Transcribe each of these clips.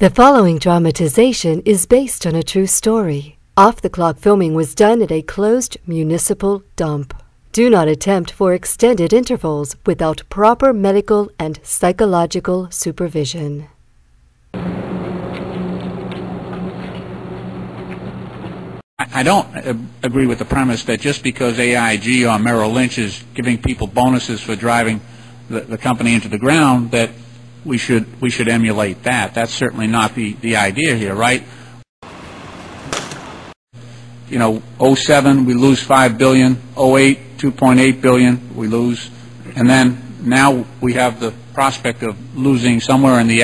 The following dramatization is based on a true story. Off-the-clock filming was done at a closed municipal dump. Do not attempt for extended intervals without proper medical and psychological supervision. I don't agree with the premise that just because AIG or Merrill Lynch is giving people bonuses for driving the company into the ground that we should emulate that. That's certainly not the idea here, right? You know, 07 we lose $5 billion, 08 $2.8 billion we lose, and then now we have the prospect of losing somewhere in the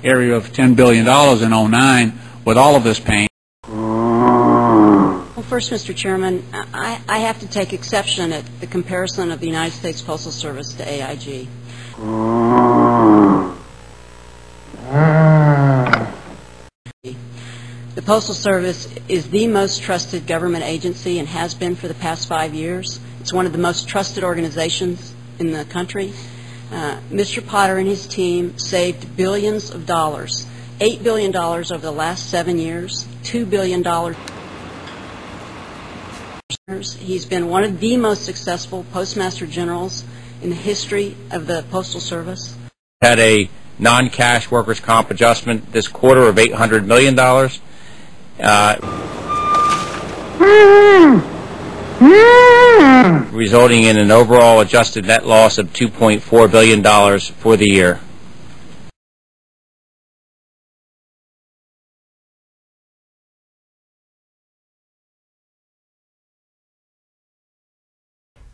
area of $10 billion in 09 with all of this pain. Well, first, Mr. Chairman, I have to take exception at the comparison of the United States Postal Service to AIG. The Postal Service is the most trusted government agency and has been for the past 5 years. It's one of the most trusted organizations in the country. Mr. Potter and his team saved billions of dollars, $8 billion over the last 7 years, $2 billion. He's been one of the most successful postmaster generals in the history of the Postal Service. Had a non-cash workers' comp adjustment this quarter of $800 million, resulting in an overall adjusted net loss of $2.4 billion for the year.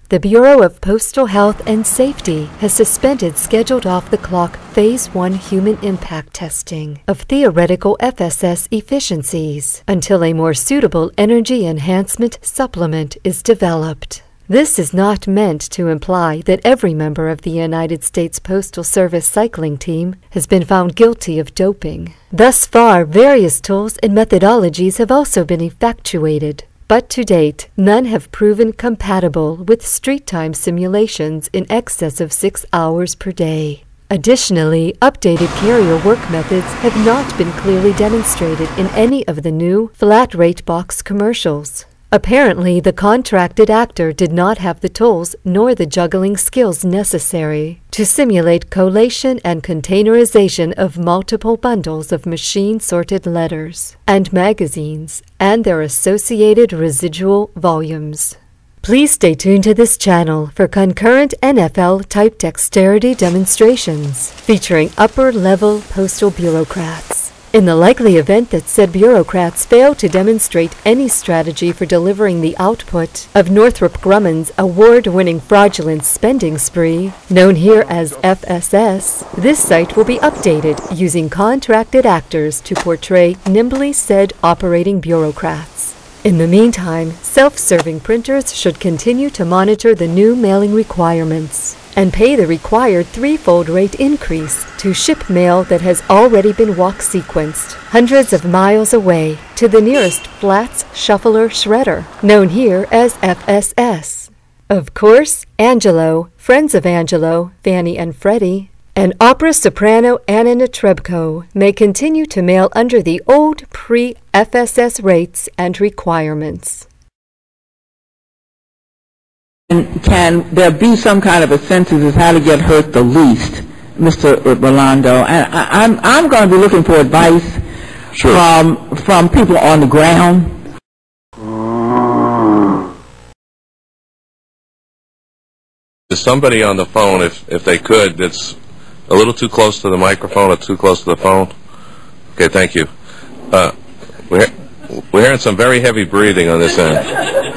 The Bureau of Postal Health and Safety has suspended scheduled off-the-clock Phase 1 human impact testing of theoretical FSS efficiencies until a more suitable energy enhancement supplement is developed. This is not meant to imply that every member of the United States Postal Service cycling team has been found guilty of doping. Thus far, various tools and methodologies have also been effectuated, but to date, none have proven compatible with street time simulations in excess of 6 hours per day. Additionally, updated carrier work methods have not been clearly demonstrated in any of the new flat-rate box commercials. Apparently, the contracted actor did not have the tools nor the juggling skills necessary to simulate collation and containerization of multiple bundles of machine-sorted letters and magazines and their associated residual volumes. Please stay tuned to this channel for concurrent NFL-type dexterity demonstrations featuring upper-level postal bureaucrats. In the likely event that said bureaucrats fail to demonstrate any strategy for delivering the output of Northrop Grumman's award-winning fraudulent spending spree, known here as FSS, this site will be updated using contracted actors to portray nimbly said operating bureaucrats. In the meantime, self-serving printers should continue to monitor the new mailing requirements and pay the required 3-fold rate increase to ship mail that has already been walk-sequenced hundreds of miles away to the nearest flats shuffler shredder, known here as FSS. Of course, Angelo, friends of Angelo, Fannie and Freddie, and opera soprano Anna Netrebko may continue to mail under the old pre-FSS rates and requirements. Can there be some kind of a census as how to get hurt the least, Mr. Rolando? And I'm going to be looking for advice from people on the ground. There's somebody on the phone, if they could, that's a little too close to the microphone or too close to the phone. Okay, thank you. We're hearing some very heavy breathing on this end.